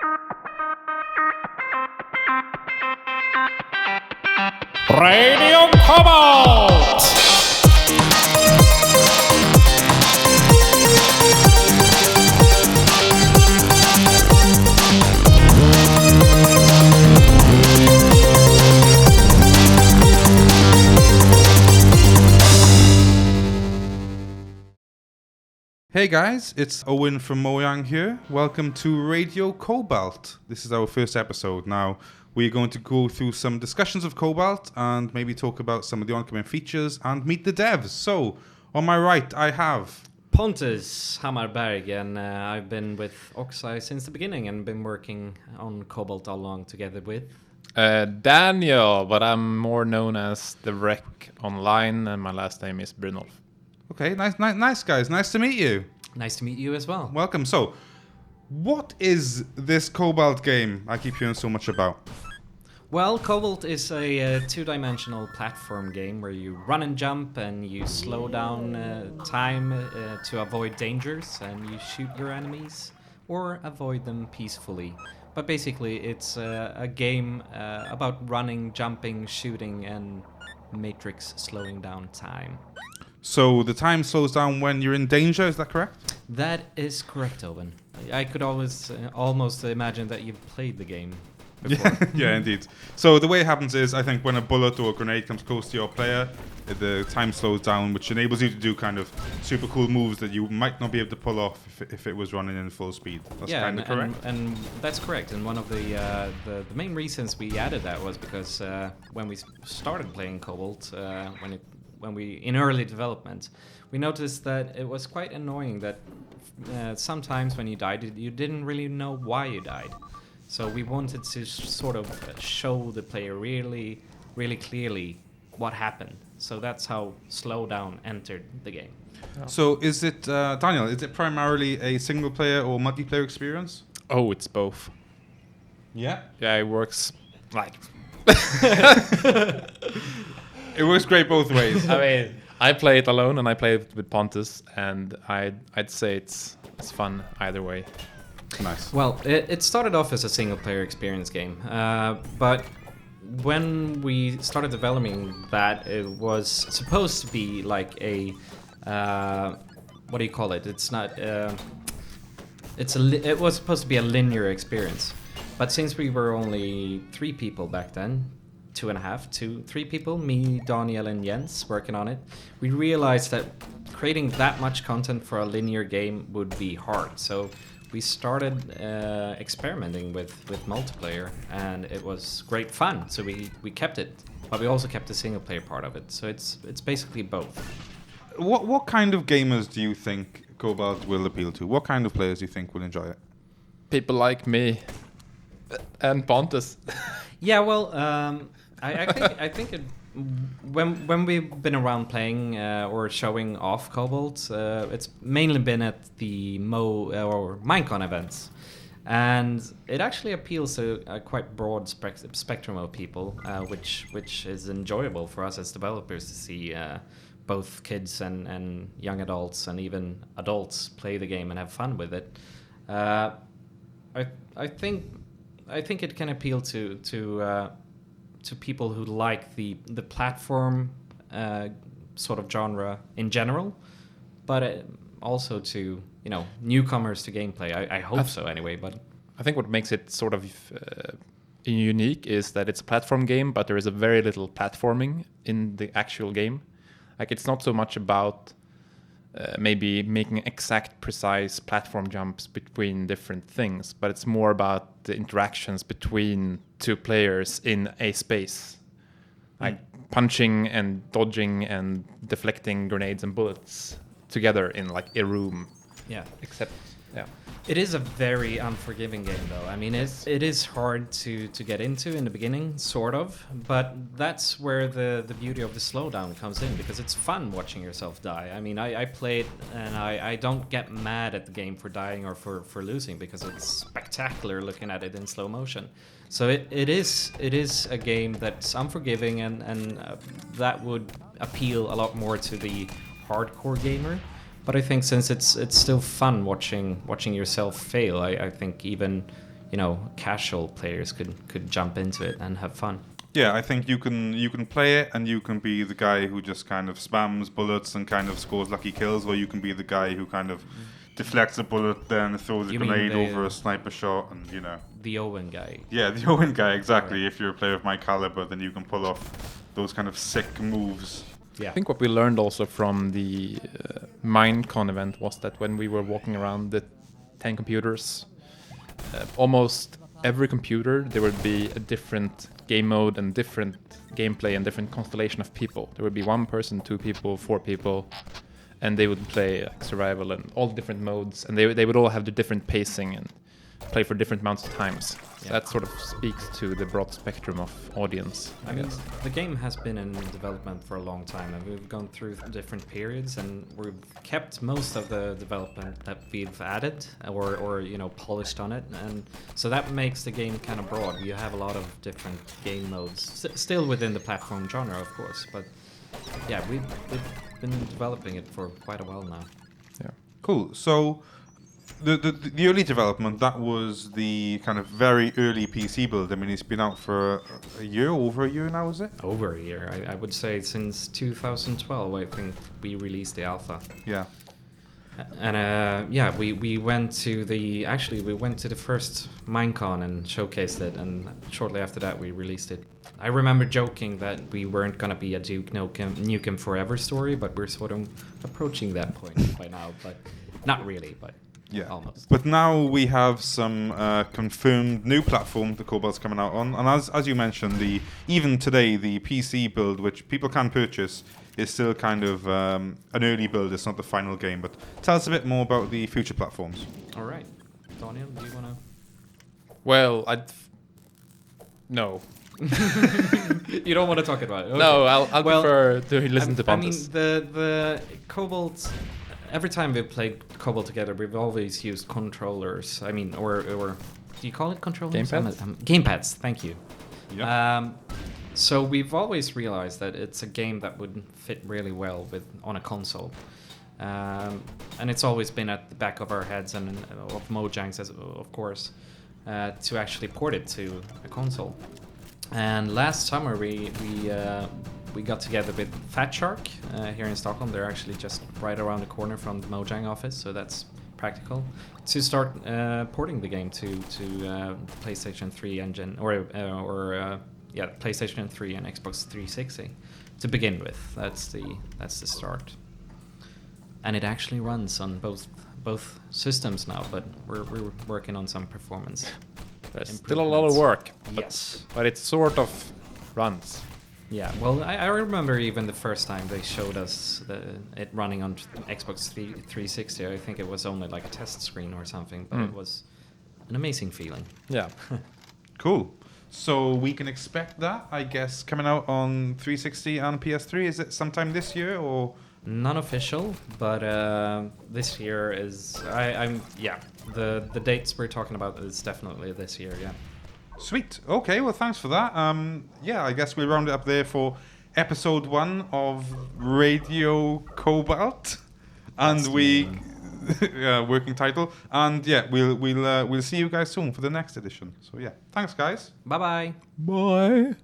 Radio Cobalt! Hey guys, it's Owen from Mojang here. Welcome to Radio Cobalt. This is our first episode. Now, we're going to go through some discussions of Cobalt and maybe talk about some of the oncoming features and meet the devs. So, on my right, I have Pontus Hammarberg, and I've been with Oxeye since the beginning and been working on Cobalt all along together with Daniel, but I'm more known as the Wreck online, and my last name is Brynolf. Okay, nice guys. Nice to meet you. Nice to meet you as well. Welcome. So, what is this Cobalt game I keep hearing so much about? Well, Cobalt is a two-dimensional platform game where you run and jump and you slow down time to avoid dangers, and you shoot your enemies or avoid them peacefully. But basically, it's a game about running, jumping, shooting, and matrix slowing down time. So the time slows down when you're in danger, is that correct? That is correct, Owen. I could always almost imagine that you've played the game before. Yeah, indeed. So the way it happens is, I think when a bullet or a grenade comes close to your player, the time slows down, which enables you to do kind of super cool moves that you might not be able to pull off if it was running in full speed. That's kind of correct? And that's correct. And one of the main reasons we added that was because when we started playing Cobalt, when we in early development, we noticed that it was quite annoying that sometimes when you died, you didn't really know why you died. So we wanted to sort of show the player really, really clearly what happened. So that's how Slowdown entered the game. So is it, Daniel, is it primarily a single player or multiplayer experience? Oh, it's both. Yeah? Yeah, it works like... It works great both ways. I mean, I play it alone and I play it with Pontus, and I'd say it's fun either way. Nice. Well, it started off as a single-player experience game, but when we started developing that, it was supposed to be like a what do you call it? It's not. It was supposed to be a linear experience, but since we were only 3 people back then, 3 people, me, Daniel, and Jens, working on it, we realized that creating that much content for a linear game would be hard. So we started experimenting with multiplayer, and it was great fun. So we kept it, but we also kept the single player part of it. So it's basically both. What kind of gamers do you think Cobalt will appeal to? What kind of players do you think will enjoy it? People like me and Pontus. Yeah, well, I think it, when we've been around playing or showing off Cobalt, it's mainly been at the or Minecon events, and it actually appeals to a quite broad spectrum of people, which is enjoyable for us as developers to see both kids and young adults and even adults play the game and have fun with it. I think it can appeal to people who like the platform sort of genre in general, but also to newcomers to gameplay. I hope so anyway. But I think what makes it sort of unique is that it's a platform game, but there is a very little platforming in the actual game. Like, it's not so much about maybe making exact, precise platform jumps between different things, but it's more about the interactions between 2 players in a space, like punching and dodging and deflecting grenades and bullets together in like a room. yeah, Except, yeah. it is a very unforgiving game, though. I mean, it is hard to get into in the beginning, sort of, but that's where the beauty of the slowdown comes in, because it's fun watching yourself die. I mean, I play it, and I don't get mad at the game for dying or for losing, because it's spectacular looking at it in slow motion. So it is a game that's unforgiving, and that would appeal a lot more to the hardcore gamer. But I think since it's still fun watching yourself fail, I think even casual players could jump into it and have fun. Yeah, I think you can play it and you can be the guy who just kind of spams bullets and kind of scores lucky kills, or you can be the guy who kind of deflects a bullet, then throws a You mean grenade the- over a sniper shot, and The Owen guy. Yeah, the Owen guy, exactly. Right. If you're a player of my caliber, then you can pull off those kind of sick moves. Yeah. I think what we learned also from the Minecon event was that when we were walking around the 10 computers, almost every computer there would be a different game mode and different gameplay and different constellation of people. There would be 1 person, 2 people, 4 people, and they would play like survival and all different modes, and they would all have the different pacing and play for different amounts of times. So Yeah. that sort of speaks to the broad spectrum of audience, I mean, guess. the game has been in development for a long time, and we've gone through different periods, and we've kept most of the development that we've added or polished on it, and so that makes the game kind of broad. You have a lot of different game modes, still within the platform genre, of course, but yeah, we've been developing it for quite a while now. Yeah. Cool. So the early development, that was the kind of very early PC build. I mean, it's been out for over a year now, is it? Over a year, I would say since 2012, I think we released the alpha. Yeah. And we went to the first Minecon and showcased it, and shortly after that we released it. I remember joking that we weren't gonna be a Duke Nukem Forever story, but we're sort of approaching that point by now, but not really, but Yeah. almost. But now we have some confirmed new platform the Cobalt's coming out on, and as you mentioned, even today the PC build, which people can purchase, is still kind of an early build. It's not the final game. But tell us a bit more about the future platforms. All right, Daniel, do you wanna? Well, no. You don't want to talk about it. Okay. No, I'll Well, prefer to listen to Pontus. I mean, the Cobalt. Every time we've played Cobalt together, we've always used controllers. I mean, or do you call it controllers? Gamepads? Gamepads. Thank you. Yeah. So we've always realized that it's a game that would fit really well on a console, and it's always been at the back of our heads and of Mojang's, of course, to actually port it to a console. And last summer we got together with Fat Shark here in Stockholm. They're actually just right around the corner from the Mojang office, so that's practical, to start porting the game to PlayStation 3 engine or PlayStation 3 and Xbox 360 to begin with. That's the start, and it actually runs on both systems now. But we're working on some performance. There's still a lot of work. Yes. But it sort of runs. Yeah, well, I remember even the first time they showed us it running on Xbox 360. I think it was only like a test screen or something, but it was an amazing feeling. Yeah. Cool. So we can expect that, I guess, coming out on 360 and PS3. Is it sometime this year or? Non-official, but this year is the dates we're talking about is definitely this year. Yeah. Sweet. Okay, well, thanks for that. I guess we'll round it up there for episode 1 of Radio Cobalt, and working title. And yeah, we'll see you guys soon for the next edition. So yeah, thanks, guys. Bye bye. Bye.